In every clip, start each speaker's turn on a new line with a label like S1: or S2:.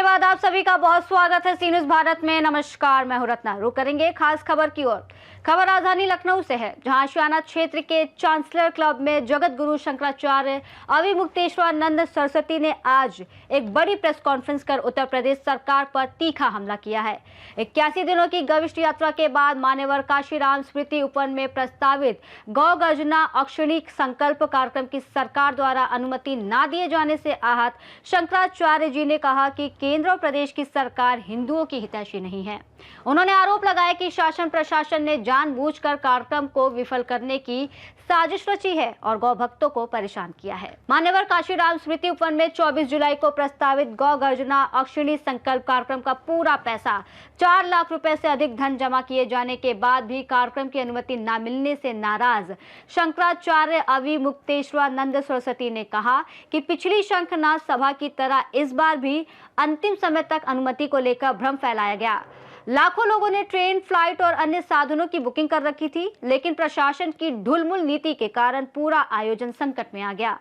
S1: धन्यवाद। आप सभी का बहुत स्वागत है सी न्यूज़ भारत में। नमस्कार, मैं हूं रत्ना। रुक करेंगे खास खबर की ओर। खबर राजधानी लखनऊ से है, जहां आशियाना क्षेत्र के चांसलर क्लब में जगत गुरु शंकराचार्य अविमुक्तेश्वरानंद सरस्वती ने आज एक बड़ी प्रेस कॉन्फ्रेंस कर उत्तर प्रदेश सरकार पर तीखा हमला किया है। 81 दिनों की गविष्ट यात्रा के बाद मान्यवर काशीराम स्मृति उपवन में प्रस्तावित गौ गर्जना अक्षुणी संकल्प कार्यक्रम की सरकार द्वारा अनुमति न दिए जाने से आहत शंकराचार्य जी ने कहा कि केंद्र और प्रदेश की सरकार हिंदुओं की हितैषी नहीं है। उन्होंने आरोप लगाया कि शासन प्रशासन ने जानबूझकर कार्यक्रम को विफल करने की साजिश रची है और गौ भक्तों को परेशान किया है। मान्यवर काशीराम स्मृति उपवन में 24 जुलाई को प्रस्तावित गौ गर्जना अक्षुणी संकल्प कार्यक्रम का पूरा पैसा 4 लाख रुपए से अधिक धन जमा किए जाने के बाद भी कार्यक्रम की अनुमति न मिलने से नाराज शंकराचार्य अविमुक्तेश्वरानंद सरस्वती ने कहा कि पिछली शंखनाद सभा की तरह इस बार भी अंतिम समय तक अनुमति को लेकर भ्रम फैलाया गया। लाखों लोगों ने ट्रेन, फ्लाइट और अन्य साधनों की बुकिंग कर रखी थी, लेकिन प्रशासन की ढुलमुल नीति के कारण पूरा आयोजन संकट में आ गया।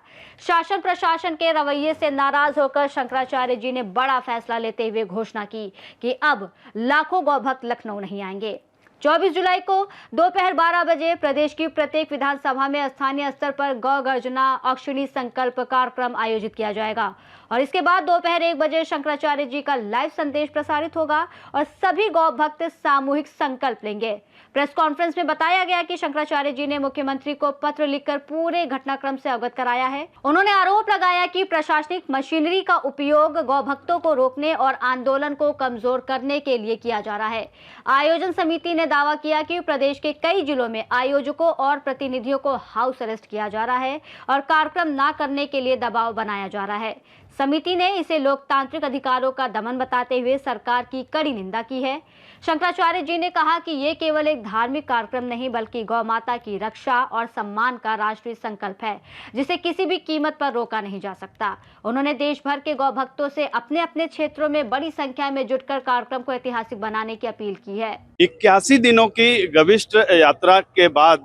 S1: शासन प्रशासन के रवैये से नाराज होकर शंकराचार्य जी ने बड़ा फैसला लेते हुए घोषणा की कि अब लाखों गौ भक्त लखनऊ नहीं आएंगे। 24 जुलाई को दोपहर 12 बजे प्रदेश की प्रत्येक विधानसभा में स्थानीय स्तर पर गौ गर्जना अक्षुणी संकल्प कार्यक्रम आयोजित किया जाएगा और इसके बाद दोपहर 1 बजे शंकराचार्य जी का लाइव संदेश प्रसारित होगा और सभी गौ भक्त सामूहिक संकल्प लेंगे। प्रेस कॉन्फ्रेंस में बताया गया कि शंकराचार्य जी ने मुख्यमंत्री को पत्र लिखकर पूरे घटनाक्रम से अवगत कराया है। उन्होंने आरोप लगाया कि प्रशासनिक मशीनरी का उपयोग गौ भक्तों को रोकने और आंदोलन को कमजोर करने के लिए किया जा रहा है। आयोजन समिति ने दावा किया कि प्रदेश के कई जिलों में आयोजकों और प्रतिनिधियों को हाउस अरेस्ट किया जा रहा है और कार्यक्रम न करने के लिए दबाव बनाया जा रहा है। समिति ने इसे लोकतांत्रिक अधिकारों का दमन बताते हुए सरकार की कड़ी निंदा की है। शंकराचार्य जी ने कहा कि ये केवल एक धार्मिक कार्यक्रम नहीं बल्कि गौ माता की रक्षा और सम्मान का राष्ट्रीय संकल्प है, जिसे किसी भी कीमत पर रोका नहीं जा सकता। उन्होंने देश भर के गौ भक्तों से अपने अपने क्षेत्रों में बड़ी संख्या में जुटकर कार्यक्रम को ऐतिहासिक बनाने की अपील की है।
S2: 81 दिनों की गविष्ट यात्रा के बाद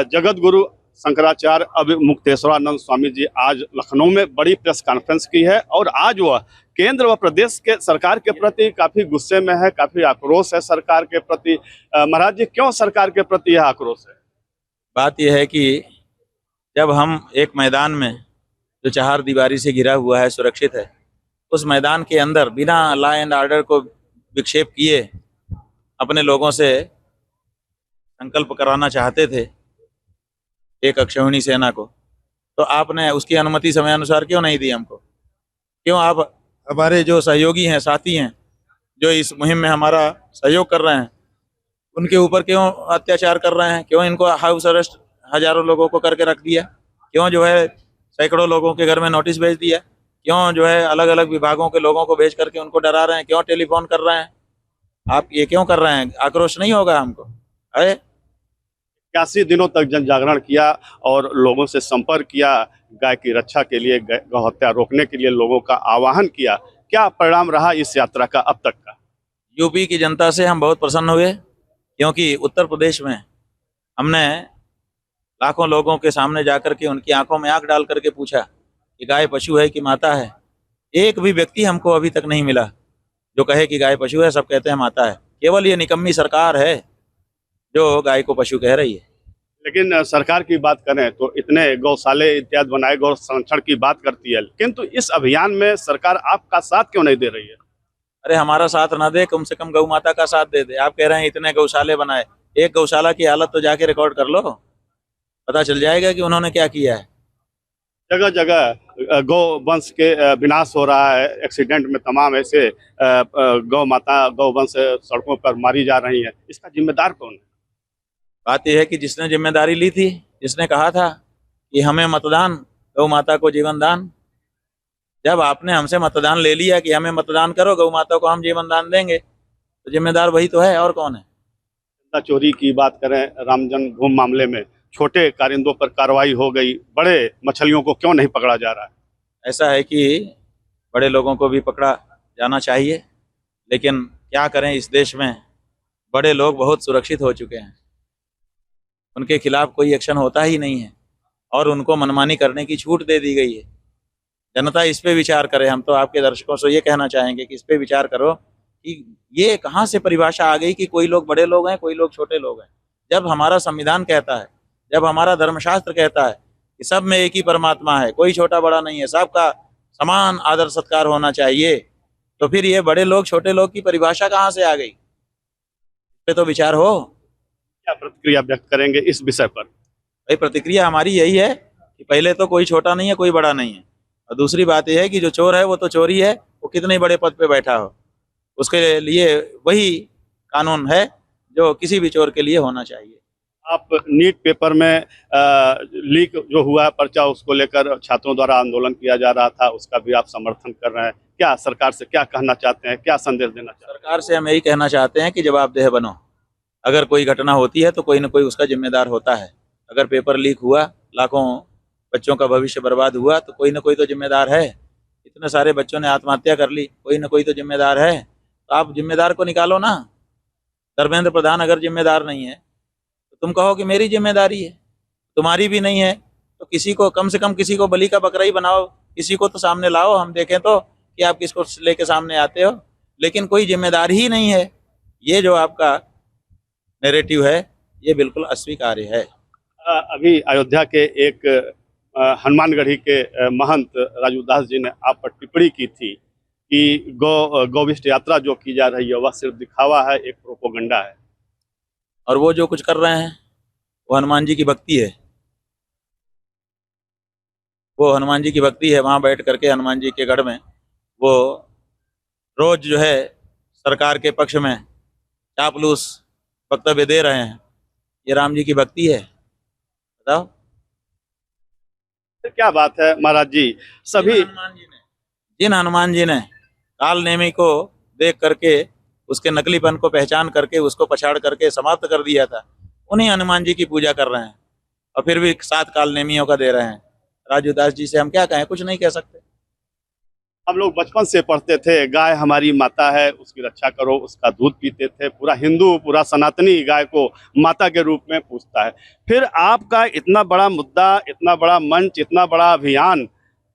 S2: जगत गुरु शंकराचार्य अविमुक्तेश्वरानंद स्वामी जी आज लखनऊ में बड़ी प्रेस कॉन्फ्रेंस की है और आज वह केंद्र व प्रदेश के सरकार के प्रति काफी गुस्से में है, काफी आक्रोश है सरकार के प्रति। महाराज जी, क्यों सरकार के प्रति यह आक्रोश है?
S3: बात यह है कि जब हम एक मैदान में जो चार दीवारी से घिरा हुआ है, सुरक्षित है, उस मैदान के अंदर बिना लॉ एंड ऑर्डर को विक्षेप किए अपने लोगों से संकल्प कराना चाहते थे एक अक्षौहिणी सेना को, तो आपने उसकी अनुमति समय अनुसार क्यों नहीं दी हमको? क्यों आप हमारे जो सहयोगी हैं, साथी हैं, जो इस मुहिम में हमारा सहयोग कर रहे हैं, उनके ऊपर क्यों अत्याचार कर रहे हैं? क्यों इनको हाउस अरेस्ट हजारों लोगों को करके रख दिया? क्यों जो है सैकड़ों लोगों के घर में नोटिस भेज दिया? क्यों जो है अलग अलग विभागों के लोगों को भेज करके उनको डरा रहे हैं? क्यों टेलीफोन कर रहे हैं? आप ये क्यों कर रहे हैं? आक्रोश नहीं होगा हमको? अरे
S2: 81 दिनों तक जन जागरण किया और लोगों से संपर्क किया, गाय की रक्षा के लिए, गौ हत्या रोकने के लिए लोगों का आह्वान किया। क्या परिणाम रहा इस यात्रा का अब तक का?
S3: यूपी की जनता से हम बहुत प्रसन्न हुए, क्योंकि उत्तर प्रदेश में हमने लाखों लोगों के सामने जाकर के उनकी आंखों में आंख डाल करके पूछा कि गाय पशु है कि माता है। एक भी व्यक्ति हमको अभी तक नहीं मिला जो कहे कि गाय पशु है, सब कहते हैं माता है। केवल ये निकम्मी सरकार है जो गाय को पशु कह रही है।
S2: लेकिन सरकार की बात करें तो इतने गौशाले इत्यादि बनाए, गौ संरक्षण की बात करती है, किंतु इस अभियान में सरकार आपका साथ क्यों नहीं दे रही है?
S3: अरे हमारा साथ ना दे, कम से कम गौ माता का साथ दे दे। आप कह रहे हैं इतने गौशाले बनाए, एक गौशाला की हालत तो जाके रिकॉर्ड कर लो, पता चल जाएगा कि उन्होंने क्या किया है।
S2: जगह जगह गौ वंश के विनाश हो रहा है, एक्सीडेंट में तमाम ऐसे गौ माता, गौ वंश सड़कों पर मारी जा रही है, इसका जिम्मेदार कौन है?
S3: बात यह है कि जिसने जिम्मेदारी ली थी, जिसने कहा था कि हमें मतदान, गौ माता को जीवन दान, जब आपने हमसे मतदान ले लिया कि हमें मतदान करो, गौ माता को हम जीवन दान देंगे, तो जिम्मेदार वही तो है, और कौन है?
S2: चोरी की बात करें, राम जन्मभूमि मामले में छोटे कारिंदों पर कार्रवाई हो गई, बड़े मछलियों को क्यों नहीं पकड़ा जा रहा है?
S3: ऐसा है कि बड़े लोगों को भी पकड़ा जाना चाहिए, लेकिन क्या करें, इस देश में बड़े लोग बहुत सुरक्षित हो चुके हैं, उनके खिलाफ कोई एक्शन होता ही नहीं है और उनको मनमानी करने की छूट दे दी गई है। जनता इस पे विचार करे। हम तो आपके दर्शकों से ये कहना चाहेंगे कि इस पे विचार करो कि ये कहाँ से परिभाषा आ गई कि कोई लोग बड़े लोग हैं, कोई लोग छोटे लोग हैं। जब हमारा संविधान कहता है, जब हमारा धर्मशास्त्र कहता है कि सब में एक ही परमात्मा है, कोई छोटा बड़ा नहीं है, सबका समान आदर सत्कार होना चाहिए, तो फिर ये बड़े लोग छोटे लोग की परिभाषा कहाँ से आ गई? इस पे तो विचार हो।
S2: क्या प्रतिक्रिया व्यक्त करेंगे इस विषय पर?
S3: भाई प्रतिक्रिया हमारी यही है कि पहले तो कोई छोटा नहीं है, कोई बड़ा नहीं है, और दूसरी बात यह है कि जो चोर है वो तो चोर ही है, वो कितने बड़े पद पे बैठा हो, उसके लिए वही कानून है जो किसी भी चोर के लिए होना चाहिए।
S2: आप नीट पेपर में लीक जो हुआ पर्चा, उसको लेकर छात्रों द्वारा आंदोलन किया जा रहा था, उसका भी आप समर्थन कर रहे हैं। क्या सरकार से क्या कहना चाहते हैं, क्या संदेश देना चाहते हैं?
S3: सरकार से हम यही कहना चाहते हैं कि जवाबदेह बनो। अगर कोई घटना होती है तो कोई ना कोई उसका जिम्मेदार होता है। अगर पेपर लीक हुआ, लाखों बच्चों का भविष्य बर्बाद हुआ, तो कोई ना कोई तो जिम्मेदार है। इतने सारे बच्चों ने आत्महत्या कर ली, कोई ना कोई तो जिम्मेदार है। तो आप जिम्मेदार को निकालो ना। धर्मेंद्र प्रधान अगर जिम्मेदार नहीं है तो तुम कहो कि मेरी जिम्मेदारी है, तुम्हारी भी नहीं है, तो किसी को कम से कम किसी को बलि का बकरा ही बनाओ, किसी को तो सामने लाओ, हम देखें तो कि आप किसको लेके सामने आते हो। लेकिन कोई जिम्मेदार ही नहीं है। ये जो आपका नैरेटिव है ये बिल्कुल अस्वीकार्य है।
S2: अभी अयोध्या के एक हनुमानगढ़ी के महंत राजू दास जी ने आप पर टिप्पणी की थी कि गौविष्ट यात्रा जो की जा रही है वह सिर्फ दिखावा है, एक प्रोपोगंडा है।
S3: और वो जो कुछ कर रहे हैं वो हनुमान जी की भक्ति है। वो हनुमान जी की भक्ति है। वहाँ बैठ करके हनुमान जी के गढ़ में वो रोज जो है सरकार के पक्ष में चापलूस वक्तव्य दे रहे हैं। ये राम जी की भक्ति है? बताओ।
S2: क्या बात है महाराज जी। सभी
S3: जिन हनुमान जी ने काल नेमी को देख करके उसके नकलीपन को पहचान करके उसको पछाड़ करके समाप्त कर दिया था, उन्हीं हनुमान जी की पूजा कर रहे हैं और फिर भी 7 काल नेमियों का दे रहे हैं। राजू दास जी से हम क्या कहें? कुछ नहीं कह सकते।
S2: हम लोग बचपन से पढ़ते थे, गाय हमारी माता है, उसकी रक्षा करो, उसका दूध पीते थे। पूरा हिंदू, पूरा सनातनी गाय को माता के रूप में पूजता है। फिर आपका इतना बड़ा मुद्दा, इतना बड़ा मंच, इतना बड़ा अभियान,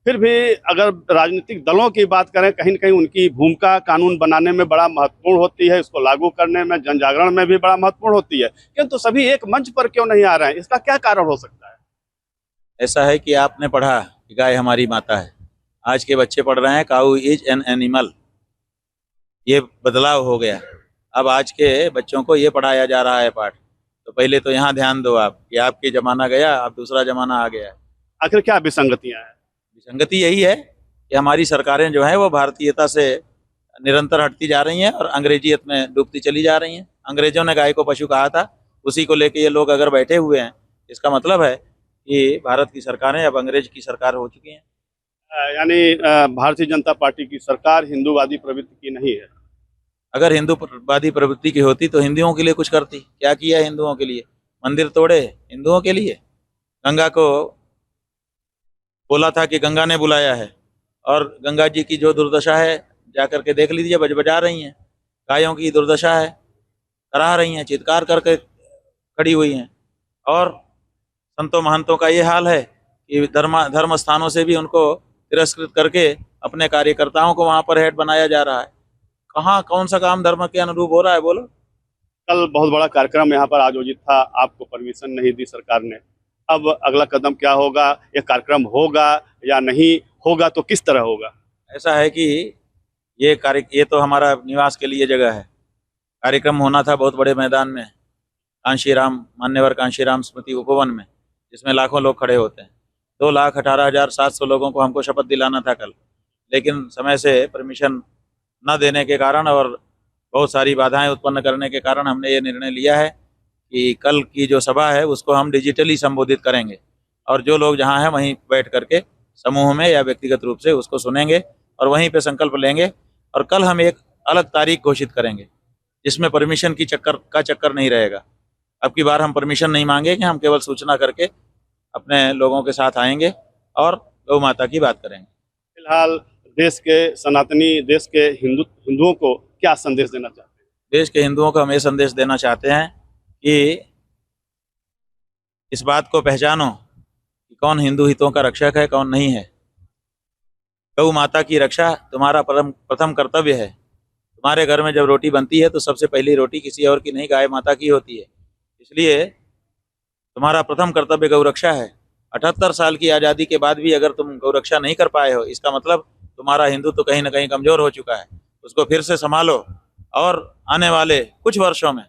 S2: फिर भी अगर राजनीतिक दलों की बात करें, कहीं न कहीं उनकी भूमिका कानून बनाने में बड़ा महत्वपूर्ण होती है, इसको लागू करने में, जन जागरण में भी बड़ा महत्वपूर्ण होती है, किंतु सभी एक मंच पर क्यों नहीं आ रहे हैं? इसका क्या कारण हो सकता है?
S3: ऐसा है कि आपने पढ़ा कि गाय हमारी माता है, आज के बच्चे पढ़ रहे हैं काऊ इज एन एनिमल। ये बदलाव हो गया। अब आज के बच्चों को ये पढ़ाया जा रहा है पाठ। तो पहले तो यहाँ ध्यान दो आप कि आपके जमाना गया, अब दूसरा जमाना आ गया।
S2: आखिर क्या विसंगतियां हैं?
S3: विसंगति यही है कि हमारी सरकारें जो हैं वो भारतीयता से निरंतर हटती जा रही हैं और अंग्रेजियत में डूबती चली जा रही हैं। अंग्रेजों ने गाय को पशु कहा था, उसी को लेके ये लोग अगर बैठे हुए हैं, इसका मतलब है कि भारत की सरकारें अब अंग्रेज की सरकार हो चुकी हैं।
S2: यानी भारतीय जनता पार्टी की सरकार हिंदूवादी प्रवृत्ति की नहीं है।
S3: अगर हिंदूवादी प्रवृत्ति की होती तो हिंदुओं के लिए कुछ करती। क्या किया हिंदुओं के लिए? मंदिर तोड़े हिंदुओं के लिए। गंगा को बोला था कि गंगा ने बुलाया है, और गंगा जी की जो दुर्दशा है जाकर के देख लीजिए, बजा रही हैं। गायों की दुर्दशा है, करा रही हैं, चित्कार करके खड़ी हुई हैं। और संतों महंतों का ये हाल है कि धर्म स्थानों से भी उनको तिरस्कृत करके अपने कार्यकर्ताओं को वहाँ पर हेड बनाया जा रहा है। कहाँ कौन सा काम धर्म के अनुरूप हो रहा है बोलो?
S2: कल बहुत बड़ा कार्यक्रम यहाँ पर आयोजित था, आपको परमिशन नहीं दी सरकार ने। अब अगला कदम क्या होगा? ये कार्यक्रम होगा या नहीं होगा, तो किस तरह होगा?
S3: ऐसा है कि ये तो हमारा निवास के लिए जगह है। कार्यक्रम होना था बहुत बड़े मैदान में, कांशीराम, मान्यवर कांशीराम स्मृति उपवन में, जिसमें लाखों लोग खड़े होते हैं। 2,18,700 लोगों को हमको शपथ दिलाना था कल, लेकिन समय से परमिशन न देने के कारण और बहुत सारी बाधाएं उत्पन्न करने के कारण हमने ये निर्णय लिया है कि कल की जो सभा है उसको हम डिजिटली संबोधित करेंगे, और जो लोग जहां हैं वहीं बैठ करके समूह में या व्यक्तिगत रूप से उसको सुनेंगे और वहीं पे संकल्प लेंगे। और कल हम एक अलग तारीख घोषित करेंगे जिसमें परमिशन की चक्कर नहीं रहेगा। अब की बार हम परमिशन नहीं मांगेंगे, हम केवल सूचना करके अपने लोगों के साथ आएंगे और गौ माता की बात करेंगे।
S2: फिलहाल देश के सनातनी, देश के हिंदुओं को क्या संदेश देना चाहते हैं?
S3: देश के हिंदुओं को हम ये संदेश देना चाहते हैं कि इस बात को पहचानो कि कौन हिंदू हितों का रक्षक है, कौन नहीं है। गौ माता की रक्षा तुम्हारा प्रथम कर्तव्य है। तुम्हारे घर में जब रोटी बनती है तो सबसे पहली रोटी किसी और की नहीं, गाय माता की होती है। इसलिए तुम्हारा प्रथम कर्तव्य गौ रक्षा है। 78 साल की आज़ादी के बाद भी अगर तुम गौ रक्षा नहीं कर पाए हो, इसका मतलब तुम्हारा हिंदुत्व कहीं ना कहीं कमजोर हो चुका है। उसको फिर से संभालो और आने वाले कुछ वर्षों में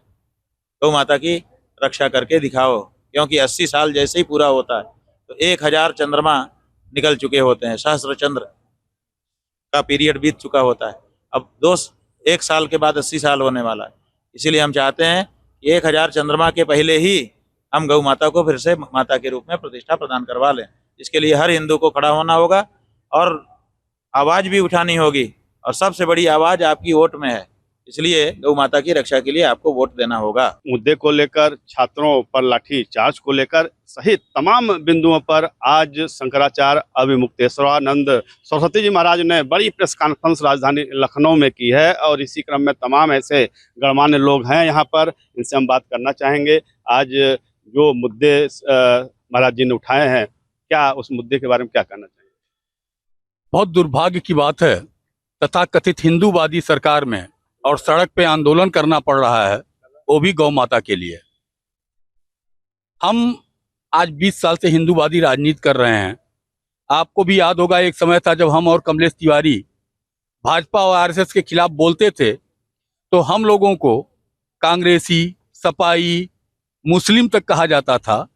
S3: गौ माता की रक्षा करके दिखाओ, क्योंकि 80 साल जैसे ही पूरा होता है तो 1000 चंद्रमा निकल चुके होते हैं, सहस्त्र चंद्र का पीरियड बीत चुका होता है। अब 1 साल के बाद 80 साल होने वाला है। इसीलिए हम चाहते हैं कि 1000 चंद्रमा के पहले ही हम गौ माता को फिर से माता के रूप में प्रतिष्ठा प्रदान करवा लें। इसके लिए हर हिंदू को खड़ा होना होगा और आवाज़ भी उठानी होगी, और सबसे बड़ी आवाज़ आपकी वोट में है। इसलिए गौ माता की रक्षा के लिए आपको वोट देना होगा।
S2: मुद्दे को लेकर, छात्रों पर लाठी चार्ज को लेकर सहित तमाम बिंदुओं पर आज शंकराचार्य अभिमुक्तेश्वरानंद सरस्वती जी महाराज ने बड़ी प्रेस कॉन्फ्रेंस राजधानी लखनऊ में की है, और इसी क्रम में तमाम ऐसे गणमान्य लोग हैं यहाँ पर, इनसे हम बात करना चाहेंगे। आज जो मुद्दे महाराज जी ने उठाए हैं, क्या उस मुद्दे के बारे में क्या कहना चाहिए?
S4: बहुत दुर्भाग्य की बात है, तथाकथित हिंदूवादी सरकार में और सड़क पे आंदोलन करना पड़ रहा है, वो भी गौ माता के लिए। हम आज 20 साल से हिंदूवादी राजनीति कर रहे हैं। आपको भी याद होगा, एक समय था जब हम और कमलेश तिवारी भाजपा और आरएसएस के खिलाफ बोलते थे तो हम लोगों को कांग्रेसी, सपाई, मुस्लिम तक कहा जाता था।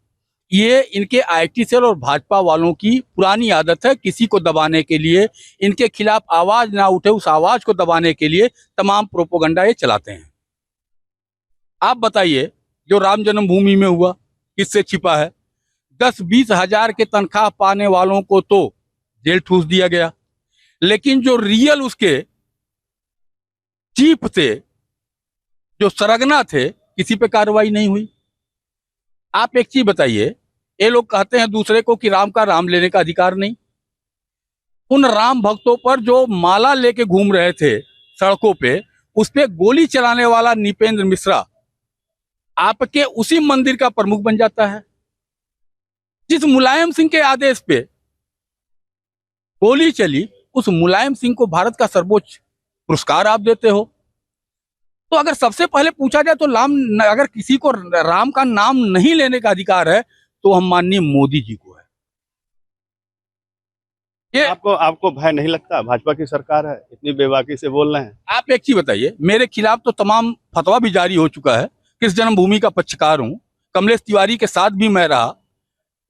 S4: ये इनके आईटी सेल और भाजपा वालों की पुरानी आदत है, किसी को दबाने के लिए, इनके खिलाफ आवाज ना उठे उस आवाज को दबाने के लिए तमाम प्रोपोगंडा ये चलाते हैं। आप बताइए, जो राम जन्मभूमि में हुआ किससे छिपा है? 10-20 हजार के तनख्वाह पाने वालों को तो जेल ठूस दिया गया, लेकिन जो रियल उसके चीफ थे, जो सरगना थे, किसी पे कार्रवाई नहीं हुई। आप एक चीज बताइए, ये लोग कहते हैं दूसरे को कि राम का राम लेने का अधिकार नहीं। उन राम भक्तों पर जो माला लेके घूम रहे थे सड़कों पे, उस पे गोली चलाने वाला निपेंद्र मिश्रा आपके उसी मंदिर का प्रमुख बन जाता है। जिस मुलायम सिंह के आदेश पे गोली चली, उस मुलायम सिंह को भारत का सर्वोच्च पुरस्कार आप देते हो। तो अगर सबसे पहले पूछा जाए तो अगर किसी को राम का नाम नहीं लेने का अधिकार है तो हम माननीय मोदी जी को है। ये
S2: आपको भय नहीं लगता? भाजपा की सरकार है, इतनी बेबाकी से बोल रहे हैं।
S4: आप एक चीज बताइए, मेरे खिलाफ तो तमाम फतवा भी जारी हो चुका है, किस जन्मभूमि का पक्षकार हूं। कमलेश तिवारी के साथ भी मैं रहा।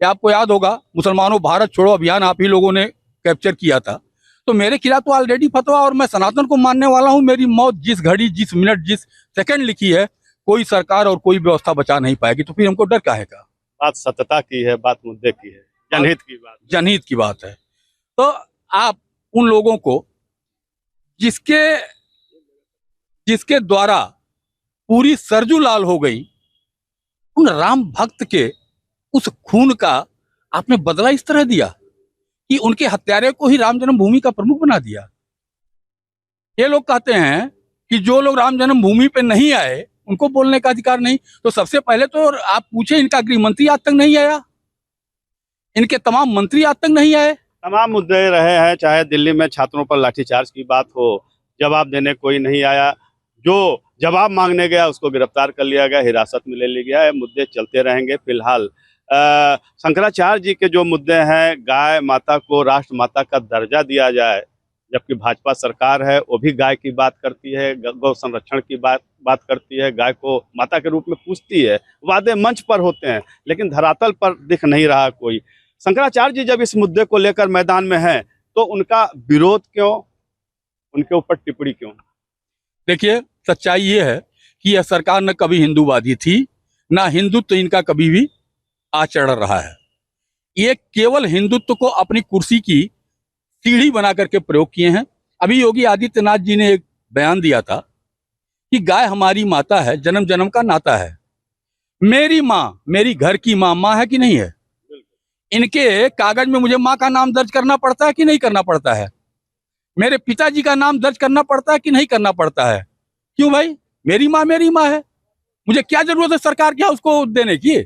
S4: आपको याद होगा, मुसलमानों भारत छोड़ो अभियान आप ही लोगों ने कैप्चर किया था, तो मेरे खिलाफ तो ऑलरेडी फतवा, और मैं सनातन को मानने वाला हूं। मेरी मौत जिस घड़ी, जिस मिनट, जिस सेकंड लिखी है, कोई सरकार और कोई व्यवस्था बचा नहीं पाएगी। तो फिर हमको डर काहे का?
S2: बात सत्यता की है, बात मुद्दे की है, जनहित की बात,
S4: जनहित की बात है। तो आप उन लोगों को जिसके द्वारा पूरी सरजू लाल हो गई, उन राम भक्त के उस खून का आपने बदला इस तरह दिया कि उनके हत्यारे को ही राम जन्मभूमि का प्रमुख बना दिया। ये लोग कहते हैं कि जो लोग राम जन्मभूमि पे नहीं आए उनको बोलने का अधिकार नहीं। तो सबसे पहले तो आप पूछे, इनका गृह मंत्री आज तक नहीं आया, इनके तमाम मंत्री आज तक नहीं आए।
S2: तमाम मुद्दे रहे हैं, चाहे दिल्ली में छात्रों पर लाठीचार्ज की बात हो, जवाब देने कोई नहीं आया, जो जवाब मांगने गया उसको गिरफ्तार कर लिया गया, हिरासत में ले लिया गया है। मुद्दे चलते रहेंगे। फिलहाल शंकराचार्य जी के जो मुद्दे हैं, गाय माता को राष्ट्र माता का दर्जा दिया जाए, जबकि भाजपा सरकार है वो भी गाय की बात करती है, गौ संरक्षण की बात करती है, गाय को माता के रूप में पूजती है। वादे मंच पर होते हैं लेकिन धरातल पर दिख नहीं रहा कोई। शंकराचार्य जी जब इस मुद्दे को लेकर मैदान में हैं तो उनका विरोध क्यों, उनके ऊपर टिप्पणी क्यों?
S4: देखिए, सच्चाई ये है कि यह सरकार न कभी हिंदूवादी थी, ना हिंदुत्व इनका कभी भी आचरण रहा है। ये केवल हिंदुत्व को अपनी कुर्सी की सीढ़ी बना करके प्रयोग किए हैं। अभी योगी आदित्यनाथ जी ने एक बयान दिया था कि गाय हमारी माता है, जन्म जन्म का नाता है। मेरी माँ, मेरी घर की माँ, माँ है कि नहीं है? इनके कागज में मुझे माँ का नाम दर्ज करना पड़ता है कि नहीं करना पड़ता है? मेरे पिताजी का नाम दर्ज करना पड़ता है कि नहीं करना पड़ता है? क्यों भाई? मेरी माँ है, मुझे क्या जरूरत है सरकार क्या उसको देने की?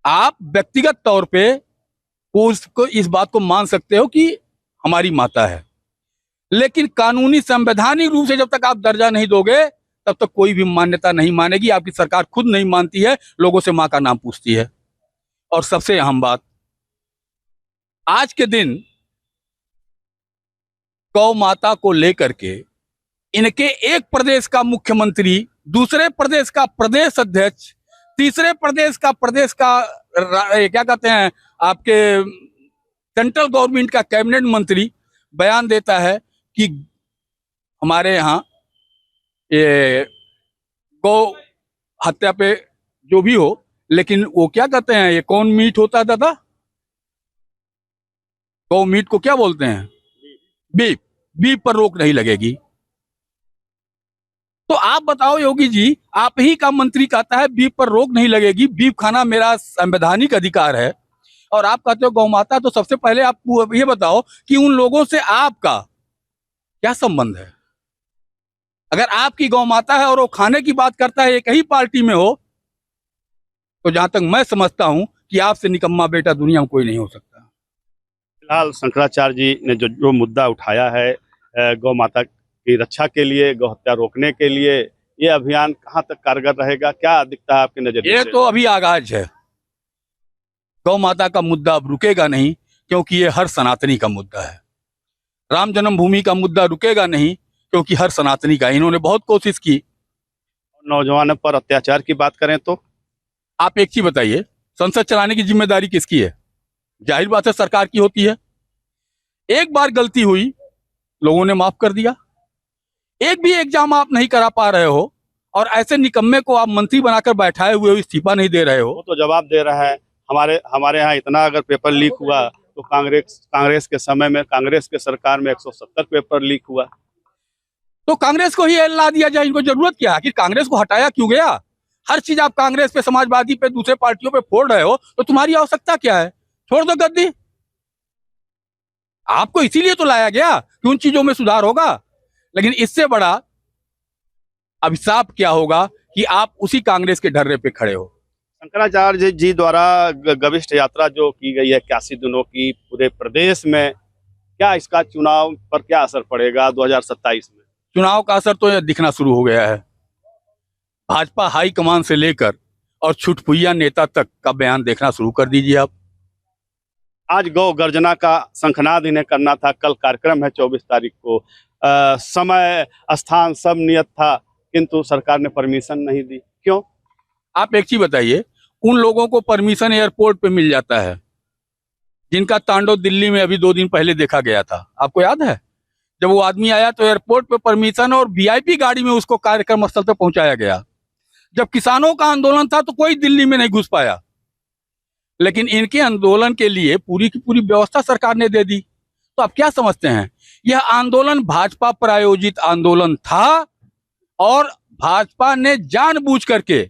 S4: आप व्यक्तिगत तौर पे उसको इस बात को मान सकते हो कि हमारी माता है, लेकिन कानूनी संवैधानिक रूप से जब तक आप दर्जा नहीं दोगे तब तक कोई भी मान्यता नहीं मानेगी। आपकी सरकार खुद नहीं मानती है, लोगों से मां का नाम पूछती है। और सबसे अहम बात, आज के दिन गौ माता को लेकर के इनके एक प्रदेश का मुख्यमंत्री, दूसरे प्रदेश का प्रदेश अध्यक्ष, तीसरे प्रदेश का क्या कहते हैं आपके सेंट्रल गवर्नमेंट का कैबिनेट मंत्री बयान देता है कि हमारे यहाँ ये गौ हत्या पे जो भी हो, लेकिन वो क्या कहते हैं, ये कौन मीट होता है दादा, गौ मीट को क्या बोलते हैं, बीफ, बीफ पर रोक नहीं लगेगी। तो आप बताओ योगी जी, आप ही का मंत्री कहता है बीफ पर रोक नहीं लगेगी, बीफ खाना मेरा संवैधानिक अधिकार है, और आप कहते हो गौ माता। तो सबसे पहले आप ये बताओ कि उन लोगों से आपका क्या संबंध है? अगर आपकी गौ माता है और वो खाने की बात करता है, एक ही पार्टी में हो, तो जहां तक मैं समझता हूं कि आपसे निकम्मा बेटा दुनिया में कोई नहीं हो सकता।
S2: फिलहाल शंकराचार्य जी ने जो मुद्दा उठाया है गौ माता की रक्षा के लिए, गौ हत्या रोकने के लिए, ये अभियान कहाँ तक कारगर रहेगा, क्या दिखता है आपके नजरिए
S4: ये
S2: से?
S4: तो अभी आगाज है। गौ माता का मुद्दा अब रुकेगा नहीं, क्योंकि ये हर सनातनी का मुद्दा है। राम जन्मभूमि का मुद्दा रुकेगा नहीं, क्योंकि हर सनातनी का, इन्होंने बहुत कोशिश की।
S2: नौजवानों पर अत्याचार की बात करें तो
S4: आप एक चीज बताइए, संसद चलाने की जिम्मेदारी किसकी है? जाहिर बात है सरकार की होती है। एक बार गलती हुई, लोगों ने माफ कर दिया। एक भी एग्जाम आप नहीं करा पा रहे हो, और ऐसे निकम्मे को आप मंत्री बनाकर बैठाए हुए हो, इस्तीफा नहीं दे रहे हो।
S2: वो तो जवाब दे रहा है। हमारे यहाँ इतना अगर पेपर लीक हुआ तो कांग्रेस के समय में, कांग्रेस के सरकार में 170 पेपर लीक हुआ।
S4: तो कांग्रेस को ही ला दिया जाए, इनको जरूरत क्या है? कि कांग्रेस को हटाया क्यों गया? हर चीज आप कांग्रेस पे, समाजवादी पे, दूसरे पार्टियों पे फोड़ रहे हो, तो तुम्हारी आवश्यकता क्या है? छोड़ दो गद्दी। आपको इसीलिए तो लाया गया कि उन चीजों में सुधार होगा। लेकिन इससे बड़ा अभिशाप क्या होगा कि आप उसी कांग्रेस के ढर्रे पे खड़े हो।
S2: शंकराचार्य जी द्वारा गविष्ठ यात्रा जो की गई है 81 दिनों की पूरे प्रदेश में, क्या इसका चुनाव पर क्या असर पड़ेगा 2027 में?
S4: चुनाव का असर तो दिखना शुरू हो गया है। भाजपा हाईकमान से लेकर और छुटपुइया नेता तक का बयान देखना शुरू कर दीजिए आप।
S2: आज गौ गर्जना का शंखनाद इन्हें करना था। कल कार्यक्रम है 24 तारीख को। समय स्थान सब नियत था, किंतु सरकार ने परमिशन नहीं दी। क्यों?
S4: आप एक चीज बताइए, उन लोगों को परमिशन एयरपोर्ट पे मिल जाता है जिनका तांडव दिल्ली में अभी 2 दिन पहले देखा गया था। आपको याद है? जब वो आदमी आया तो एयरपोर्ट पे परमिशन और वीआईपी गाड़ी में उसको कार्यक्रम स्थल तक पहुंचाया गया। जब किसानों का आंदोलन था तो कोई दिल्ली में नहीं घुस पाया, लेकिन इनके आंदोलन के लिए पूरी की पूरी व्यवस्था सरकार ने दे दी। तो आप क्या समझते हैं? यह आंदोलन भाजपा प्रायोजित आंदोलन था, और भाजपा ने जानबूझ करके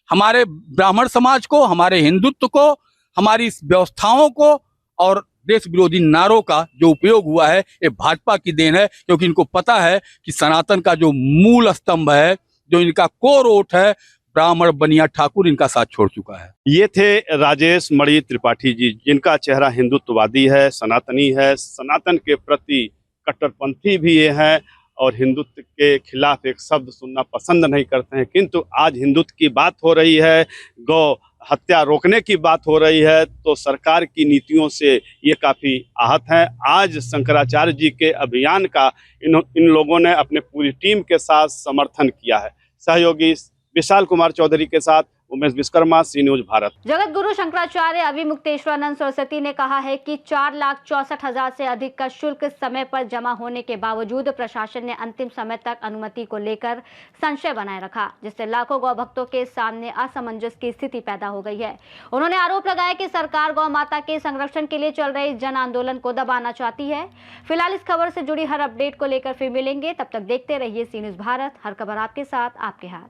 S4: हमारे ब्राह्मण समाज को, हमारे हिंदुत्व को, हमारी व्यवस्थाओं को और देश विरोधी नारों का जो उपयोग हुआ है, ये भाजपा की देन है। क्योंकि इनको पता है कि सनातन का जो मूल स्तंभ है, जो इनका कोर ओट है, ब्राह्मण बनिया ठाकुर इनका साथ छोड़ चुका है।
S2: ये थे राजेश मणि त्रिपाठी जी, जिनका चेहरा हिंदुत्ववादी है, सनातनी है, सनातन के प्रति कट्टरपंथी भी ये हैं, और हिंदुत्व के खिलाफ एक शब्द सुनना पसंद नहीं करते हैं। किंतु आज हिंदुत्व की बात हो रही है, गौ हत्या रोकने की बात हो रही है, तो सरकार की नीतियों से ये काफ़ी आहत हैं। आज शंकराचार्य जी के अभियान का इन लोगों ने अपने पूरी टीम के साथ समर्थन किया है। सहयोगी विशाल कुमार चौधरी के साथ उमेश विश्वकर्मा, सी न्यूज भारत।
S1: जगत गुरु शंकराचार्य अविमुक्तेश्वरानंद सरस्वती ने कहा है कि 4,64,000 से अधिक का शुल्क समय पर जमा होने के बावजूद प्रशासन ने अंतिम समय तक अनुमति को लेकर संशय बनाए रखा, जिससे लाखों गौ भक्तों के सामने असमंजस की स्थिति पैदा हो गई है। उन्होंने आरोप लगाया कि सरकार गौ माता के संरक्षण के लिए चल रहे जन आंदोलन को दबाना चाहती है। फिलहाल इस खबर से जुड़ी हर अपडेट को लेकर फिर मिलेंगे, तब तक देखते रहिए सी न्यूज भारत। हर खबर आपके साथ, आपके हाथ।